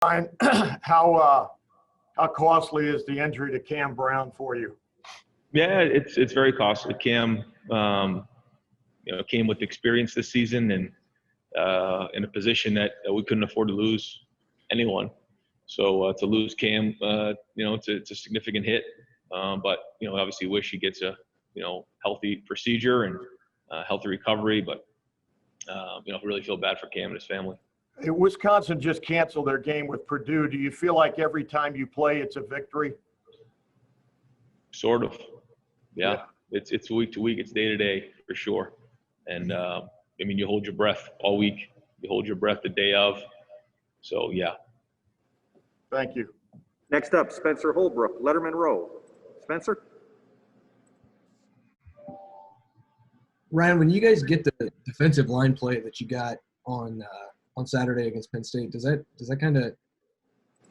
Ryan, how costly is the injury to Cam Brown for you? Yeah, it's very costly. Cam, came with experience this season and in a position that we couldn't afford to lose anyone. So to lose Cam, it's a significant hit. But obviously wish he gets a healthy procedure and healthy recovery. But really feel bad for Cam and his family. Wisconsin just canceled their game with Purdue. Do you feel like every time you play, it's a victory? Sort of. Yeah. It's week to week. It's day to day for sure. And you hold your breath all week. You hold your breath the day of. So yeah. Thank you. Next up, Spencer Holbrook, Letterman Row. Spencer? Ryan, when you guys get the defensive line play that you got on Saturday against Penn State, does that kind of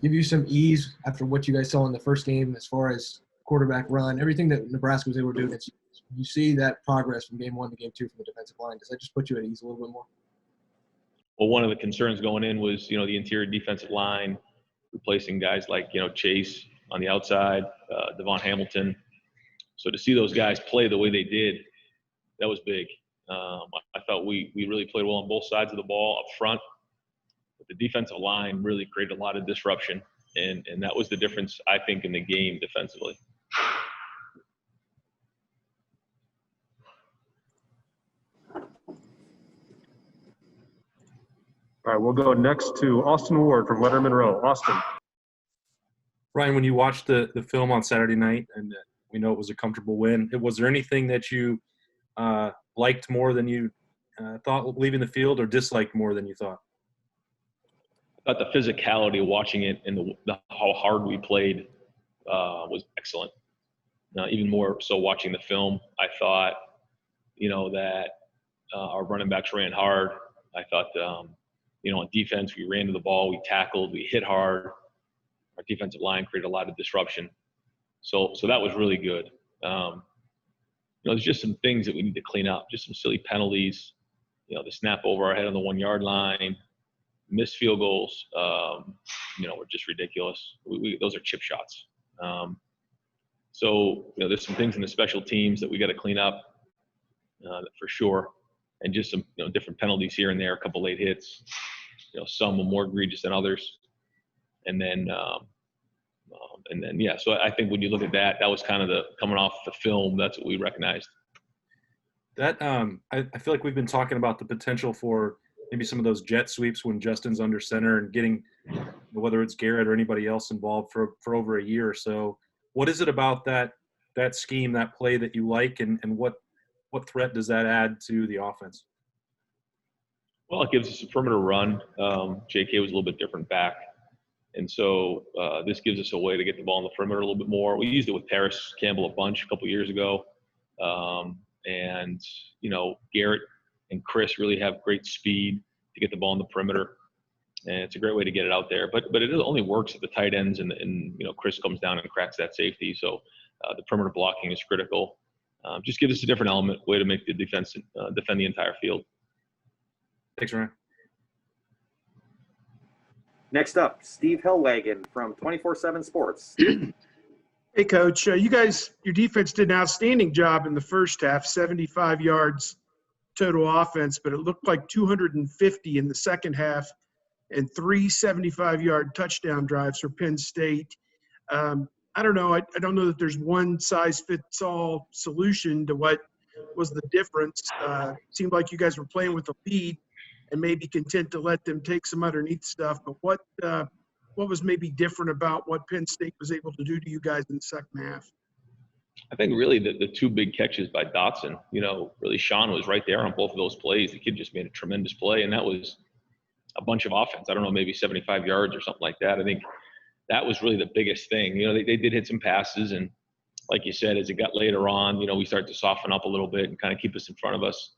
give you some ease after what you guys saw in the first game as far as quarterback run, everything that Nebraska was able to do against you? You see that progress from game 1 to game 2 from the defensive line. Does that just put you at ease a little bit more? Well, one of the concerns going in was, the interior defensive line, replacing guys like, Chase on the outside, Devon Hamilton. So to see those guys play the way they did, that was big. I thought we really played well on both sides of the ball up front. But the defensive line really created a lot of disruption, and that was the difference, I think, in the game defensively. All right, we'll go next to Austin Ward from Letterman Row. Austin. Ryan, when you watched the film on Saturday night, and we know it was a comfortable win, was there anything that you liked more than you thought leaving the field, or disliked more than you thought? I thought the physicality of watching it and how hard we played was excellent. Even more so watching the film, I thought, that our running backs ran hard. I thought, on defense, we ran to the ball, we tackled, we hit hard. Our defensive line created a lot of disruption. So that was really good. There's just some things that we need to clean up, just some silly penalties, the snap over our head on the 1-yard line, missed field goals, were just ridiculous. Those are chip shots. So there's some things in the special teams that we got to clean up for sure. And just some, different penalties here and there, a couple late hits, some were more egregious than others. And then, so I think when you look at that was kind of the coming off the film. That's what we recognized. That I feel like we've been talking about the potential for maybe some of those jet sweeps when Justin's under center and getting, whether it's Garrett or anybody else involved for over a year or so. What is it about that scheme, that play that you like, and what threat does that add to the offense? Well, it gives us a perimeter run. JK was a little bit different back. And so this gives us a way to get the ball in the perimeter a little bit more. We used it with Paris Campbell a bunch a couple years ago. Garrett and Chris really have great speed to get the ball in the perimeter. And it's a great way to get it out there. But it only works at the tight ends and Chris comes down and cracks that safety. So the perimeter blocking is critical. Just gives us a different element, way to make the defense defend the entire field. Thanks, Ryan. Next up, Steve Hellwagon from 24/7 Sports. Hey, Coach. Your defense did an outstanding job in the first half, 75 yards total offense, but it looked like 250 in the second half and 3 75-yard touchdown drives for Penn State. I don't know. I don't know that there's one-size-fits-all solution to what was the difference. It seemed like you guys were playing with a lead and maybe content to let them take some underneath stuff. But what was maybe different about what Penn State was able to do to you guys in the second half? I think really the two big catches by Dotson, really Sean was right there on both of those plays. The kid just made a tremendous play, and that was a bunch of offense. I don't know, maybe 75 yards or something like that. I think that was really the biggest thing. They did hit some passes, and like you said, as it got later on, we started to soften up a little bit and kind of keep us in front of us.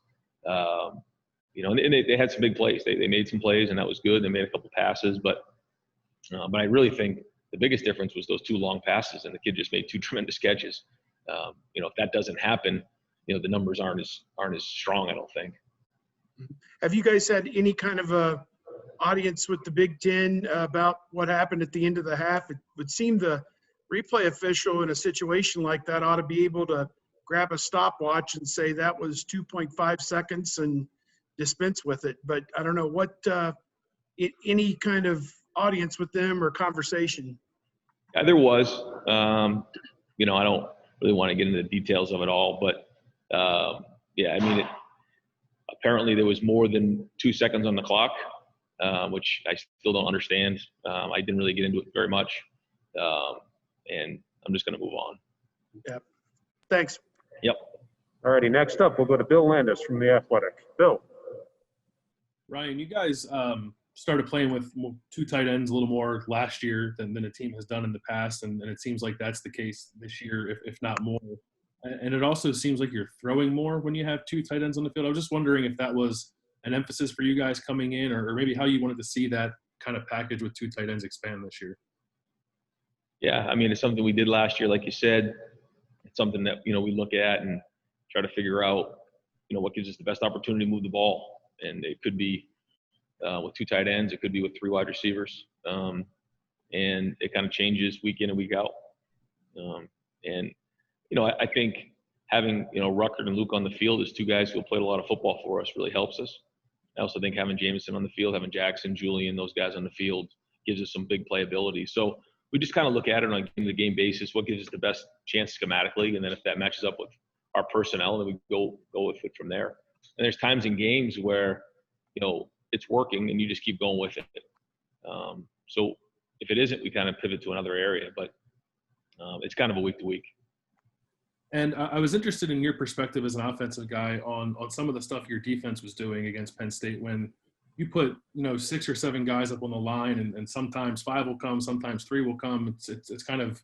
And they had some big plays. They made some plays, and that was good. They made a couple passes, but I really think the biggest difference was those 2 long passes, and the kid just made 2 tremendous catches. If that doesn't happen, the numbers aren't as strong, I don't think. Have you guys had any kind of a audience with the Big Ten about what happened at the end of the half. It would seem the replay official in a situation like that ought to be able to grab a stopwatch and say that was 2.5 seconds and dispense with it. But I don't know what any kind of audience with them or conversation. Yeah, there was. You know, I don't really want to get into the details of it all, but yeah, I mean, apparently there was more than 2 seconds on the clock, which I still don't understand. I didn't really get into it very much, and I'm just going to move on. Yeah. Thanks. Yep. All righty, next up, we'll go to Bill Landis from The Athletic. Bill. Ryan, you guys started playing with two tight ends a little more last year than a team has done in the past, and it seems like that's the case this year, if not more. And it also seems like you're throwing more when you have two tight ends on the field. I was just wondering if that was an emphasis for you guys coming in, or maybe how you wanted to see that kind of package with two tight ends expand this year. Yeah, I mean, it's something we did last year, like you said. It's something that, you know, we look at and try to figure out, you know, what gives us the best opportunity to move the ball. And it could be with two tight ends. It could be with three wide receivers. And it kind of changes week in and week out. And, you know, I think having, you know, Rutgers and Luke on the field as two guys who have played a lot of football for us really helps us. I also think having Jameson on the field, having Jackson, Julian, those guys on the field gives us some big playability. So we just kind of look at it on a game-to-game basis, what gives us the best chance schematically, and then if that matches up with our personnel, then we go with it from there. And there's times in games where, you know, it's working and you just keep going with it. So if it isn't, we kind of pivot to another area, but it's kind of a week-to-week. And I was interested in your perspective as an offensive guy on some of the stuff your defense was doing against Penn State when you put, you know, 6 or 7 guys up on the line, and sometimes 5 will come, sometimes 3 will come. It's kind of,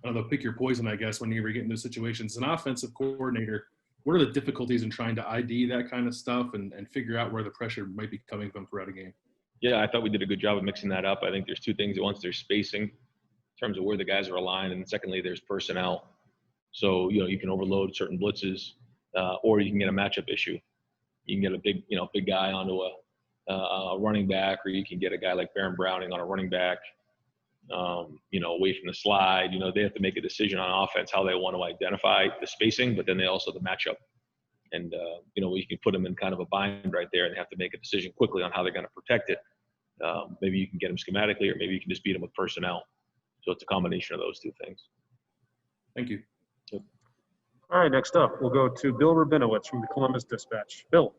I don't know, pick your poison, I guess, when you ever get into situations. As an offensive coordinator, what are the difficulties in trying to ID that kind of stuff and figure out where the pressure might be coming from throughout a game? Yeah, I thought we did a good job of mixing that up. I think there's two things. Once there's spacing in terms of where the guys are aligned, and secondly, there's personnel. So, you know, you can overload certain blitzes, or you can get a matchup issue. You can get a big guy onto a running back, or you can get a guy like Baron Browning on a running back, you know, away from the slide. You know, they have to make a decision on offense how they want to identify the spacing, but then they also the matchup. And, you know, you can put them in kind of a bind right there, and they have to make a decision quickly on how they're going to protect it. Maybe you can get them schematically, or maybe you can just beat them with personnel. So it's a combination of those two things. Thank you. Yep. All right, next up, we'll go to Bill Rabinowitz from the Columbus Dispatch. Bill.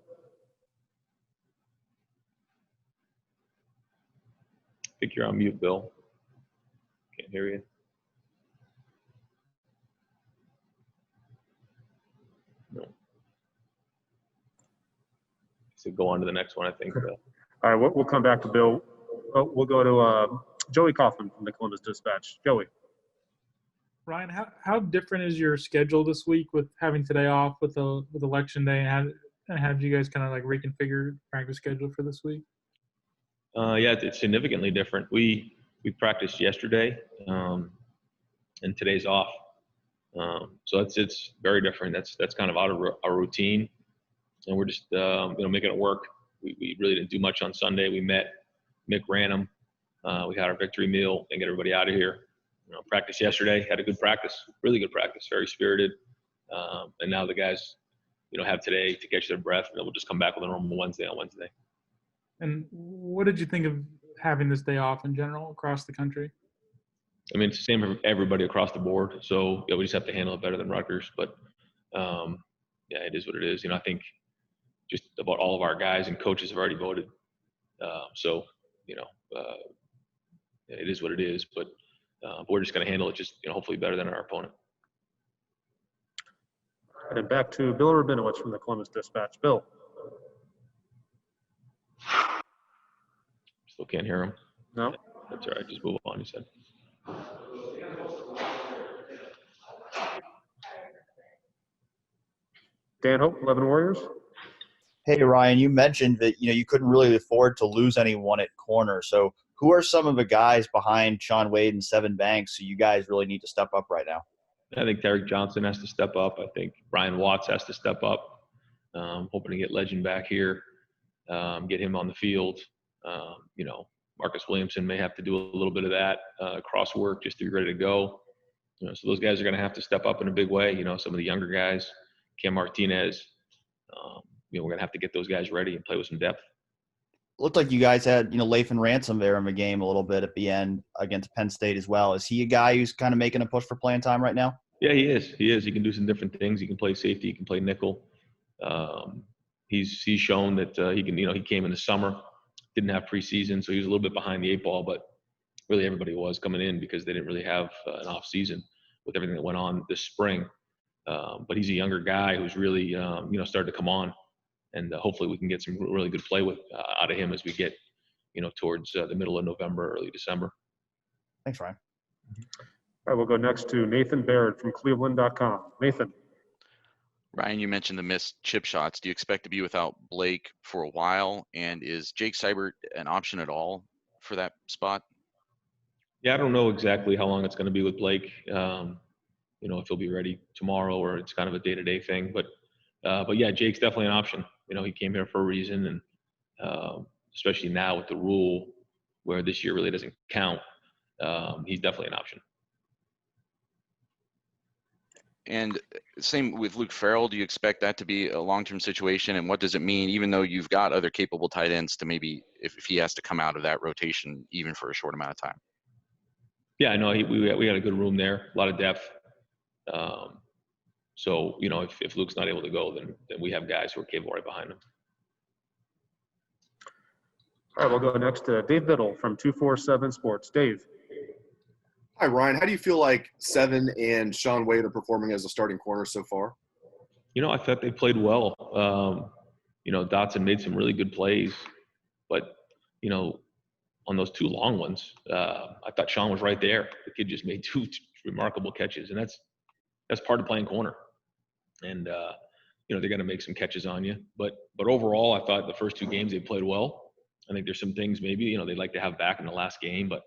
I think you're on mute, Bill. Can't hear you. No. So go on to the next one, I think. All right, we'll come back to Bill. We'll go to Joey Kaufman from the Columbus Dispatch. Joey. Ryan, how different is your schedule this week with having today off with election day? And how did you guys kind of like reconfigure practice schedule for this week? Yeah, it's significantly different. We practiced yesterday, and today's off. So it's very different. That's kind of out of our routine, and we're just making it work. We really didn't do much on Sunday. We met, Mick ran them. We had our victory meal and get everybody out of here. You know, practice yesterday, had a good practice, really good practice, very spirited. And now the guys, you know, have today to catch their breath, and then we'll just come back with a normal Wednesday on Wednesday. And what did you think of having this day off in general across the country? I mean, it's the same for everybody across the board. So yeah, we just have to handle it better than Rutgers. But yeah, it is what it is. You know, I think just about all of our guys and coaches have already voted. So you know, it is what it is. But we're just going to handle it just, you know, hopefully better than our opponent. And back to Bill Rabinowitz from the Columbus Dispatch. Bill. Still can't hear him. No. That's all right. Just move on, he said. Dan Hope, 11 Warriors. Hey, Ryan, you mentioned that, you know, you couldn't really afford to lose anyone at corner. So who are some of the guys behind Sean Wade and Sevyn Banks who you guys really need to step up right now? I think Derek Johnson has to step up. I think Brian Watts has to step up. Hoping to get Legend back here, get him on the field. You know, Marcus Williamson may have to do a little bit of that cross work just to be ready to go. You know, so those guys are going to have to step up in a big way. You know, some of the younger guys, Cam Martinez, you know, we're going to have to get those guys ready and play with some depth. Looked like you guys had, Lathan Ransom there in the game a little bit at the end against Penn State as well. Is he a guy who's kind of making a push for playing time right now? Yeah, he is. He can do some different things. He can play safety. He can play nickel. He's shown that he can. You know, he came in the summer, didn't have preseason, so he was a little bit behind the 8 ball. But really, everybody was coming in because they didn't really have an off season with everything that went on this spring. But he's a younger guy who's really started to come on, and hopefully we can get some really good play out of him as we get towards the middle of November, early December. Thanks, Ryan. All right, we'll go next to Nathan Baird from Cleveland.com. Nathan. Ryan, you mentioned the missed chip shots. Do you expect to be without Blake for a while? And is Jake Seibert an option at all for that spot? Yeah, I don't know exactly how long it's going to be with Blake. If he'll be ready tomorrow or it's kind of a day-to-day thing. But yeah, Jake's definitely an option. He came here for a reason, and especially now with the rule where this year really doesn't count, he's definitely an option. And same with Luke Farrell. Do you expect that to be a long-term situation? And what does it mean, even though you've got other capable tight ends, to maybe if he has to come out of that rotation even for a short amount of time? Yeah, I know we had a good room there, a lot of depth. So if Luke's not able to go, then we have guys who are capable right behind him. All right, we'll go next to Dave Biddle from 247 Sports. Dave. Hi, Ryan. How do you feel like Seven and Shaun Wade are performing as a starting corner so far? I thought they played well. Dotson made some really good plays, but on those 2 long ones, I thought Shaun was right there. The kid just made 2 remarkable catches, and that's part of playing corner. And they're going to make some catches on you, but overall, I thought the first 2 games they played well. I think there's some things maybe they'd like to have back in the last game, but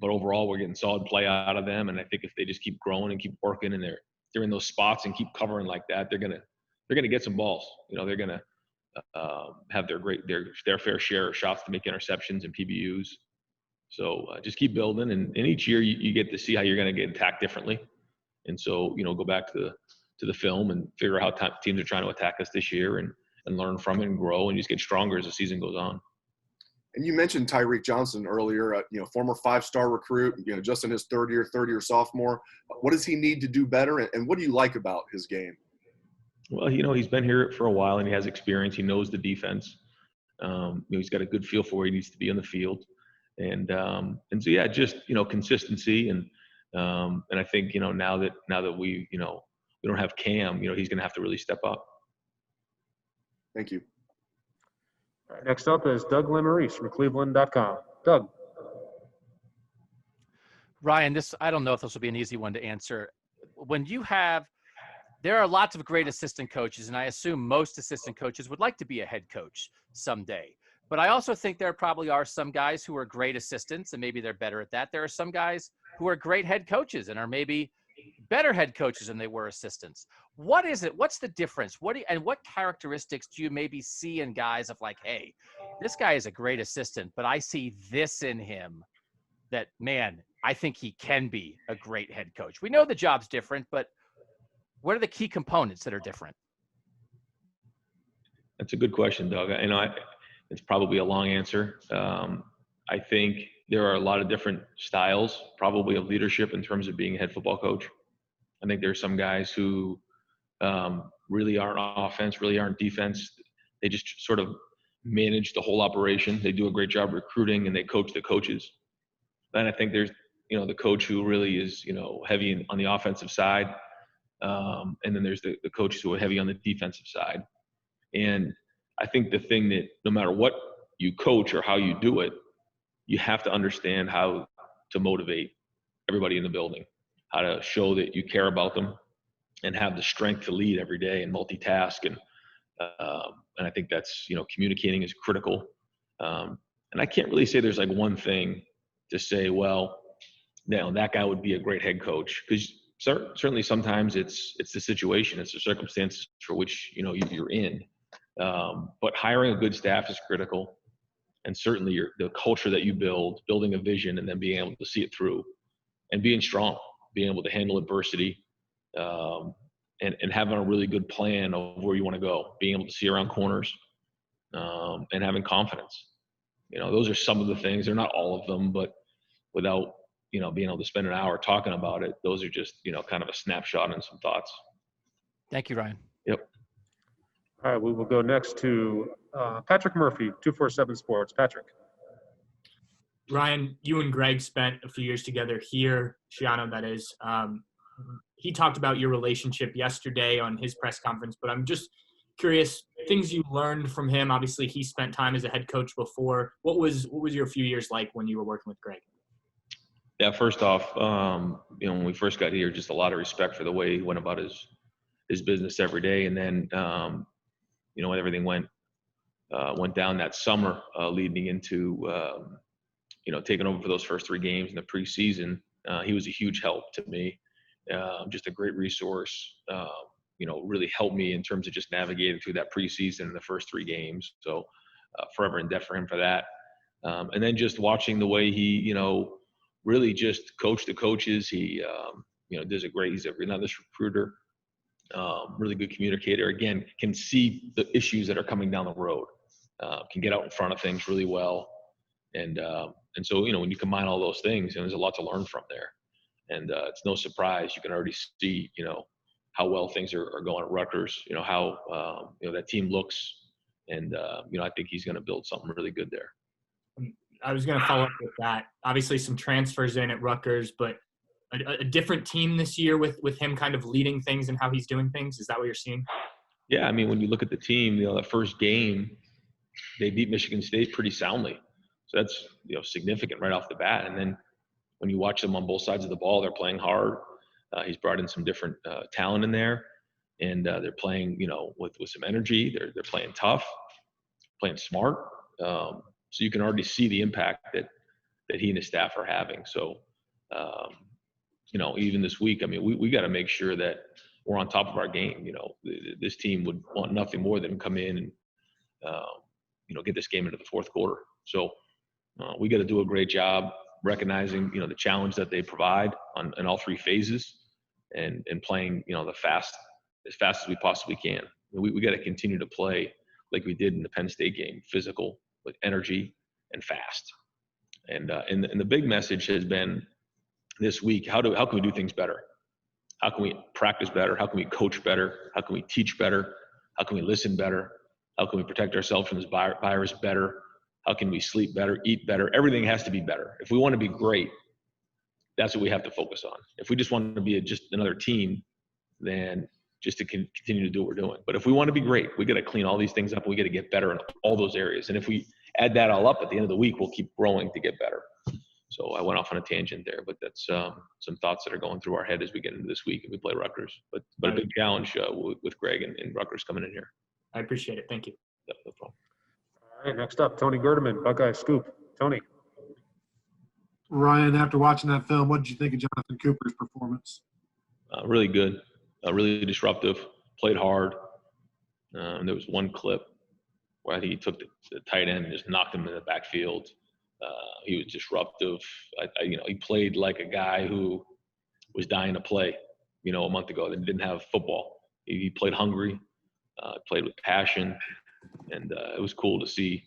overall, we're getting solid play out of them. And I think if they just keep growing and keep working, and they're in those spots and keep covering like that, they're gonna get some balls. They're gonna have their fair share of shots to make interceptions and PBUs. So just keep building, and each year you get to see how you're gonna get attacked differently. And so go back to the film and figure out how teams are trying to attack us this year, and learn from it and grow, and just get stronger as the season goes on. And you mentioned Tyreek Johnson earlier, former 5-star recruit, just in his third year sophomore. What does he need to do better, and what do you like about his game? Well, he's been here for a while, and he has experience. He knows the defense. He's got a good feel for where he needs to be on the field, and so yeah, just consistency, and I think now that we don't have Cam, he's going to have to really step up. Thank you. All right, next up is Doug Lemarese from Cleveland.com. Doug. Ryan, I don't know if this will be an easy one to answer. There are lots of great assistant coaches, and I assume most assistant coaches would like to be a head coach someday. But I also think there probably are some guys who are great assistants, and maybe they're better at that. There are some guys who are great head coaches and are maybe better head coaches than they were assistants. What is it? What's the difference? And what characteristics do you maybe see in guys of like, hey, this guy is a great assistant, but I see this in him that, man, I think he can be a great head coach. We know the job's different, but what are the key components that are different? That's a good question, Doug. It's probably a long answer. I think there are a lot of different styles probably of leadership in terms of being a head football coach. I think there are some guys who really aren't offense, really aren't defense. They just sort of manage the whole operation. They do a great job recruiting, and they coach the coaches. Then I think there's, the coach who really is, heavy on the offensive side. And then there's the coaches who are heavy on the defensive side. And I think the thing that no matter what you coach or how you do it, you have to understand how to motivate everybody in the building, how to show that you care about them, and have the strength to lead every day and multitask. And I think that's, communicating is critical. And I can't really say there's like one thing to say, well, that guy would be a great head coach, because certainly sometimes it's the situation, it's the circumstances for which, you're in. But hiring a good staff is critical. and certainly the culture that you building a vision, and then being able to see it through, and being strong, being able to handle adversity, and having a really good plan of where you want to go, being able to see around corners, and having confidence. Those are some of the things. They're not all of them, but without, being able to spend an hour talking about it, those are just, kind of a snapshot and some thoughts. Thank you, Ryan. Yep. All right, we will go next to Patrick Murphy, 247 Sports. Patrick. Ryan, you and Greg spent a few years together here, Shiano, that is. He talked about your relationship yesterday on his press conference, but I'm just curious, things you learned from him. Obviously, he spent time as a head coach before. What was your few years like when you were working with Greg? Yeah, first off, when we first got here, just a lot of respect for the way he went about his business every day. And then, when everything went down that summer, leading into, taking over for those first 3 games in the preseason, he was a huge help to me. Just a great resource, really helped me in terms of just navigating through that preseason in the first 3 games. So forever indebted for him for that. And then just watching the way he, really just coached the coaches. He, he's a relentless recruiter, really good communicator. Again, can see the issues that are coming down the road, can get out in front of things really well. And so, when you combine all those things, there's a lot to learn from there. And it's no surprise, you can already see, how well things are going at Rutgers, how, that team looks. And, I think he's going to build something really good there. I was going to follow up with that. Obviously, some transfers in at Rutgers, but a different team this year with him kind of leading things and how he's doing things. Is that what you're seeing? Yeah, I mean, when you look at the team, the first game, they beat Michigan State pretty soundly. So that's, significant right off the bat. And then when you watch them on both sides of the ball, they're playing hard. He's brought in some different talent in there, and they're playing, with some energy. They're playing tough, playing smart. So you can already see the impact that he and his staff are having. So, even this week, I mean, we got to make sure that we're on top of our game. This team would want nothing more than come in and, get this game into the fourth quarter. So we got to do a great job recognizing, the challenge that they provide in all 3 phases, and playing, as fast as we possibly can. We got to continue to play like we did in the Penn State game, physical, with energy, and fast. And the big message has been this week, how can we do things better? How can we practice better? How can we coach better? How can we teach better? How can we listen better? How can we protect ourselves from this virus better? How can we sleep better, eat better? Everything has to be better. If we want to be great, that's what we have to focus on. If we just want to be just another team, then just to continue to do what we're doing. But if we want to be great, we got to clean all these things up. We got to get better in all those areas. And if we add that all up at the end of the week, we'll keep growing to get better. So I went off on a tangent there, but that's some thoughts that are going through our head as we get into this week and we play Rutgers. But a big challenge with Greg and Rutgers coming in here. I appreciate it. Thank you. Yep, no problem. All right, next up, Tony Gerdeman, Buckeye Scoop. Tony. Ryan, after watching that film, what did you think of Jonathan Cooper's performance? Really good, really disruptive, played hard. There was one clip where I think he took the tight end and just knocked him in the backfield. He was disruptive. He played like a guy who was dying to play, a month ago that didn't have football. He played hungry, played with passion, and it was cool to see,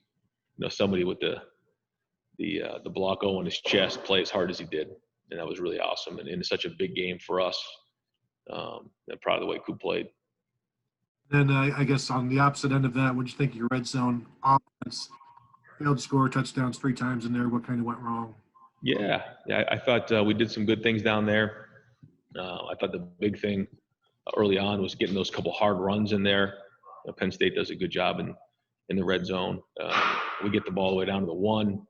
somebody with the block O on his chest play as hard as he did, and that was really awesome. And it's such a big game for us. I'm proud of the way Coop played. Then I guess on the opposite end of that, what did you think of your red zone offense? Failed to score touchdowns 3 times in there. What kind of went wrong? Yeah, I thought we did some good things down there. I thought the big thing early on was getting those couple hard runs in there. Penn State does a good job in the red zone. We get the ball all the way down to the 1.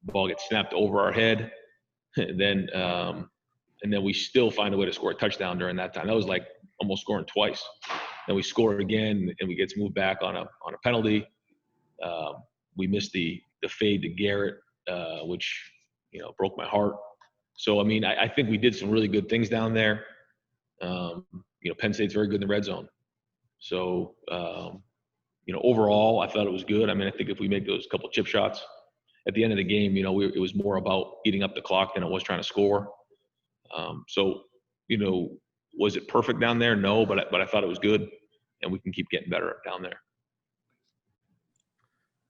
The ball gets snapped over our head. And then we still find a way to score a touchdown during that time. That was like almost scoring twice. Then we score again, and we get to move back on a penalty. We missed the fade to Garrett, which broke my heart. So I mean, I think we did some really good things down there. Penn State's very good in the red zone. So overall, I thought it was good. I mean, I think if we make those couple chip shots, at the end of the game, you know, it was more about eating up the clock than it was trying to score. So, you know, was it perfect down there? No, but I thought it was good, and we can keep getting better down there.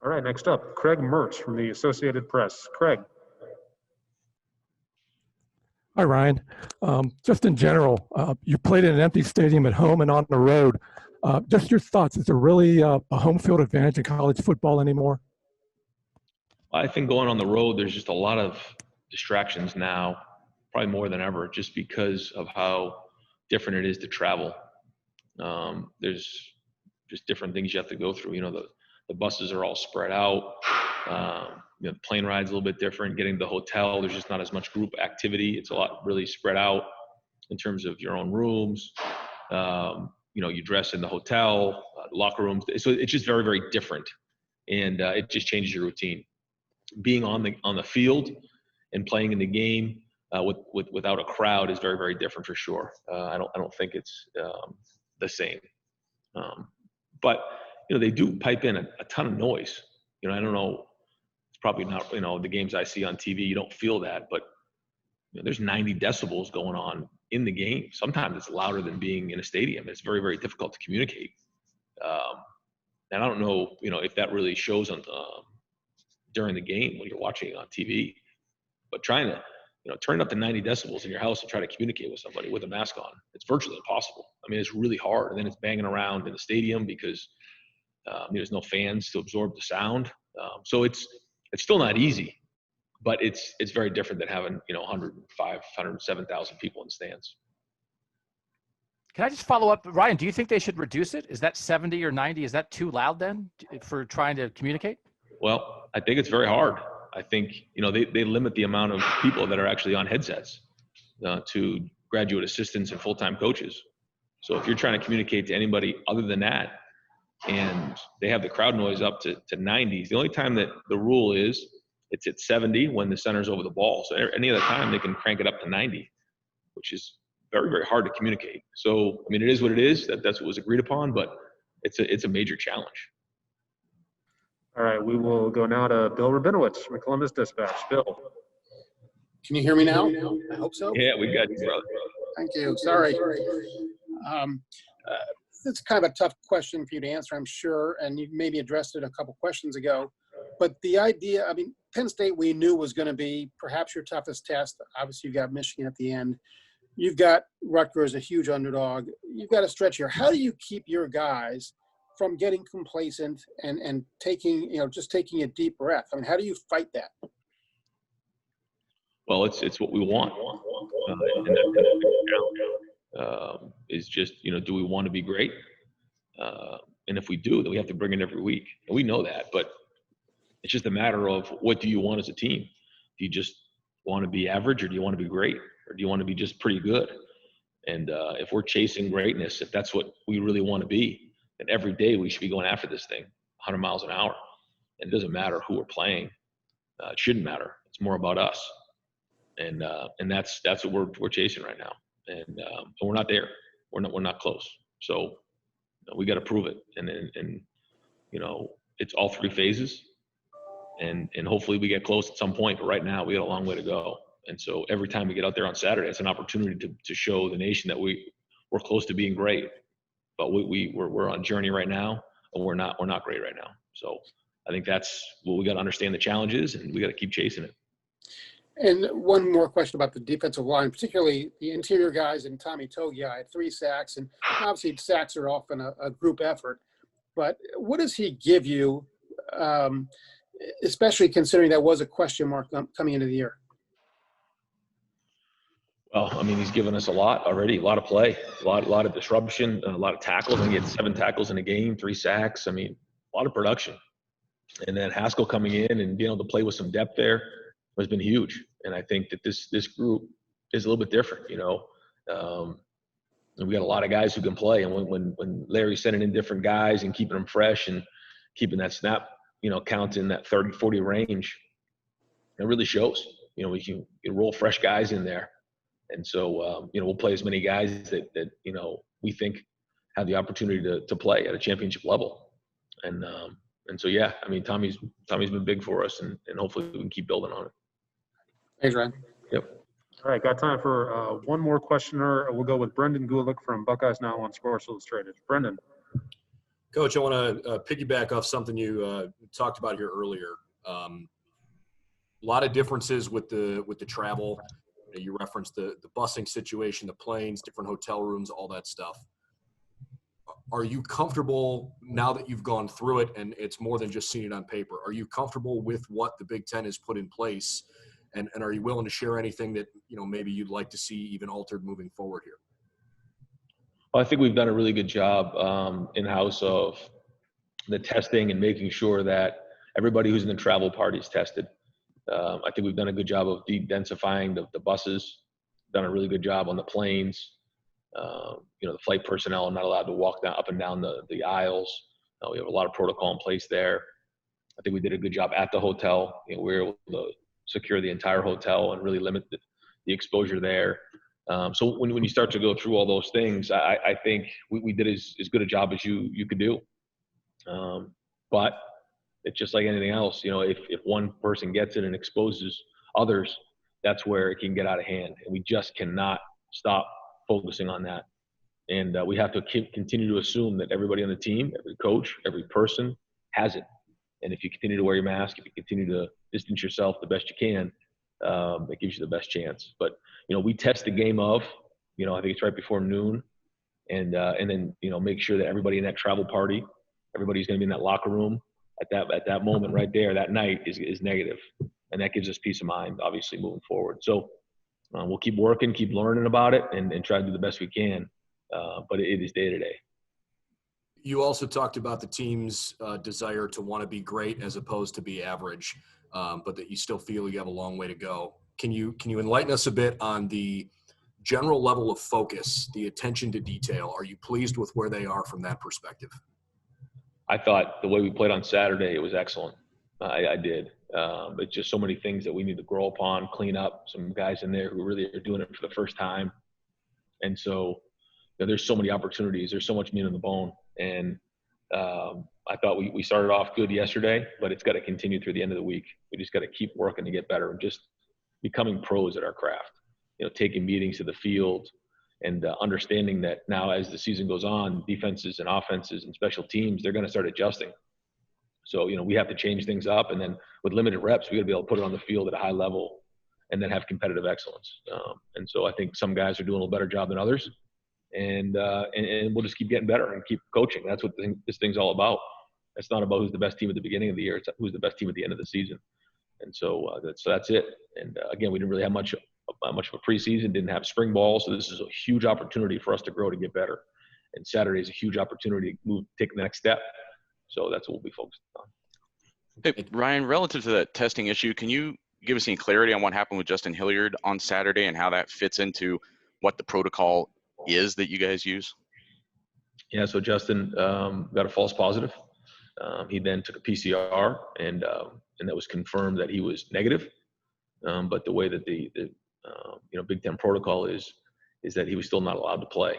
All right, next up, Craig Mertz from the Associated Press. Craig. Hi, Ryan. Just in general, you played in an empty stadium at home and on the road. Just your thoughts. Is there really a home field advantage in college football anymore? I think going on the road, there's just a lot of distractions now, probably more than ever, just because of how different it is to travel. There's just different things you have to go through. You know, the buses are all spread out. You know, the plane ride's a little bit different. Getting to the hotel, there's just not as much group activity. It's a lot really spread out in terms of your own rooms. You know, you dress in the hotel, locker rooms. So it's just very, very different, and it just changes your routine. Being on the field and playing in the game without a crowd is very, very different for sure. I don't think it's the same. But you know, they do pipe in a ton of noise. You know, I don't know. It's probably not, you know, the games I see on TV, you don't feel that, but you know, there's 90 decibels going on in the game. Sometimes it's louder than being in a stadium. It's very, very difficult to communicate. And I don't know, you know, if that really shows on during the game when you're watching it on TV, but trying to, you know, turn up to 90 decibels in your house and try to communicate with somebody with a mask on, it's virtually impossible. I mean, it's really hard. And then it's banging around in the stadium because there's no fans to absorb the sound. So it's still not easy, but it's very different than having, you know, 107,000 people in the stands. Can I just follow up, Ryan? Do you think they should reduce it? Is that 70 or 90? Is that too loud then for trying to communicate? Well, I think it's very hard. I think, you know, they limit the amount of people that are actually on headsets to graduate assistants and full-time coaches. So if you're trying to communicate to anybody other than that, and they have the crowd noise up to 90, the only time that the rule is it's at 70 when the center's over the ball. So any other time they can crank it up to 90, which is very, very hard to communicate. So, I mean, it is what it is. That's what was agreed upon, but it's a major challenge. All right, we will go now to Bill Rabinowitz from the Columbus Dispatch. Bill. Can you hear me now? I hope so. Yeah, we got you, brother. Thank you. Sorry. It's kind of a tough question for you to answer, I'm sure, and you maybe addressed it a couple questions ago. But the idea, I mean, Penn State we knew was going to be perhaps your toughest test. Obviously, you've got Michigan at the end. You've got Rutgers, a huge underdog. You've got a stretch here. How do you keep your guys from getting complacent and taking, you know, just taking a deep breath? I mean, how do you fight that? Well, it's what we want. And that is just, you know, do we want to be great? And if we do, then we have to bring it every week. And we know that, but it's just a matter of what do you want as a team? Do you just want to be average, or do you want to be great? Or do you want to be just pretty good? And if we're chasing greatness, if that's what we really want to be, then every day we should be going after this thing 100 miles an hour. And it doesn't matter who we're playing. It shouldn't matter. It's more about us. And that's what we're chasing right now. And we're not there. We're not close. So we got to prove it. And you know, it's all three phases. And hopefully we get close at some point. But right now we got a long way to go. And so every time we get out there on Saturday, it's an opportunity to show the nation that we're close to being great. But we're on a journey right now, and we're not great right now. So I think that's what we got to understand the challenges, and we got to keep chasing it. And one more question about the defensive line, particularly the interior guys and Tommy Togiai had 3 sacks, and obviously sacks are often a group effort. But what does he give you, especially considering that was a question mark coming into the year? Well, I mean, he's given us a lot already, a lot of play, a lot of disruption, a lot of tackles. I think he had 7 tackles in a game, 3 sacks. I mean, a lot of production. And then Haskell coming in and being able to play with some depth there has been huge. And I think that this group is a little bit different, you know. And we got a lot of guys who can play. And when Larry's sending in different guys and keeping them fresh and keeping that snap, you know, count in that 30, 40 range, it really shows. You know, we can roll fresh guys in there. And so, you know, we'll play as many guys that you know, we think have the opportunity to play at a championship level. And And so, yeah, I mean, Tommy's been big for us, and hopefully we can keep building on it. Thanks, Ryan. Yep. All right, got time for one more questioner. We'll go with Brendan Gulick from Buckeyes Now on Sports Illustrated. Brendan. Coach, I want to piggyback off something you talked about here earlier. A lot of differences with the travel. You referenced the busing situation, the planes, different hotel rooms, all that stuff. Are you comfortable now that you've gone through it and it's more than just seeing it on paper? Are you comfortable with what the Big Ten has put in place? And are you willing to share anything that, maybe you'd like to see even altered moving forward here? Well, I think we've done a really good job in-house of the testing and making sure that everybody who's in the travel party is tested. I think we've done a good job of de-densifying the buses, done a really good job on the planes. The flight personnel are not allowed to walk up and down the aisles. We have a lot of protocol in place there. I think we did a good job at the hotel. We were able to secure the entire hotel and really limit the exposure there. So when you start to go through all those things, I think we did as good a job as you could do. But it's just like anything else. If one person gets it and exposes others, that's where it can get out of hand. And we just cannot stop focusing on that. And we have to continue to assume that everybody on the team, every coach, every person has it. And if you continue to wear your mask, if you continue to distance yourself the best you can, it gives you the best chance. But, we test the game of, I think it's right before noon. And then, make sure that everybody in that travel party, everybody's going to be in that locker room at that moment right there, that night is negative. And that gives us peace of mind, obviously, moving forward. So we'll keep working, keep learning about it, and try to do the best we can. But it is day to day. You also talked about the team's desire to want to be great as opposed to be average, but that you still feel you have a long way to go. Can you enlighten us a bit on the general level of focus, the attention to detail? Are you pleased with where they are from that perspective? I thought the way we played on Saturday, it was excellent. I did. But just so many things that we need to grow upon, clean up. Some guys in there who really are doing it for the first time. And so there's so many opportunities. There's so much meat on the bone. And I thought we started off good yesterday, but it's got to continue through the end of the week. We just got to keep working to get better and just becoming pros at our craft. Taking meetings to the field and understanding that now as the season goes on, defenses and offenses and special teams, they're going to start adjusting. So, we have to change things up. And then with limited reps, we got to be able to put it on the field at a high level and then have competitive excellence. And so I think some guys are doing a little better job than others. And we'll just keep getting better and keep coaching. That's what this thing's all about. It's not about who's the best team at the beginning of the year. It's who's the best team at the end of the season. And so that's it. And again, we didn't really have much of a preseason, didn't have spring ball. So this is a huge opportunity for us to grow, to get better. And Saturday is a huge opportunity to take the next step. So that's what we'll be focused on. Hey, Ryan, relative to that testing issue, can you give us any clarity on what happened with Justin Hilliard on Saturday and how that fits into what the protocol is that you guys use? Yeah, so Justin got a false positive. He then took a PCR, and that was confirmed that he was negative. But the way that the Big Ten protocol is that he was still not allowed to play,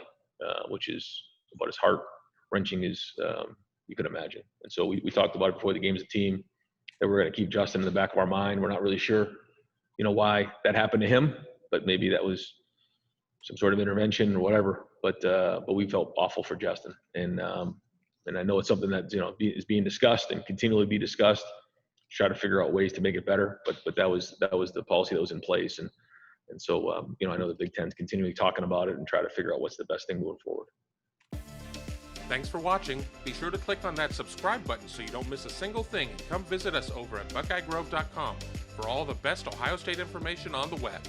which is about as heart-wrenching as you could imagine. And so we talked about it before the game as a team, that we're going to keep Justin in the back of our mind. We're not really sure, why that happened to him, but maybe that was some sort of intervention or whatever. But we felt awful for Justin, and I know it's something that is being discussed and continually be discussed. Try to figure out ways to make it better, but that was the policy that was in place, and so I know the Big Ten's continually talking about it and try to figure out what's the best thing moving forward. Thanks for watching. Be sure to click on that subscribe button so you don't miss a single thing, and come visit us over at BuckeyeGrove.com for all the best Ohio State information on the web.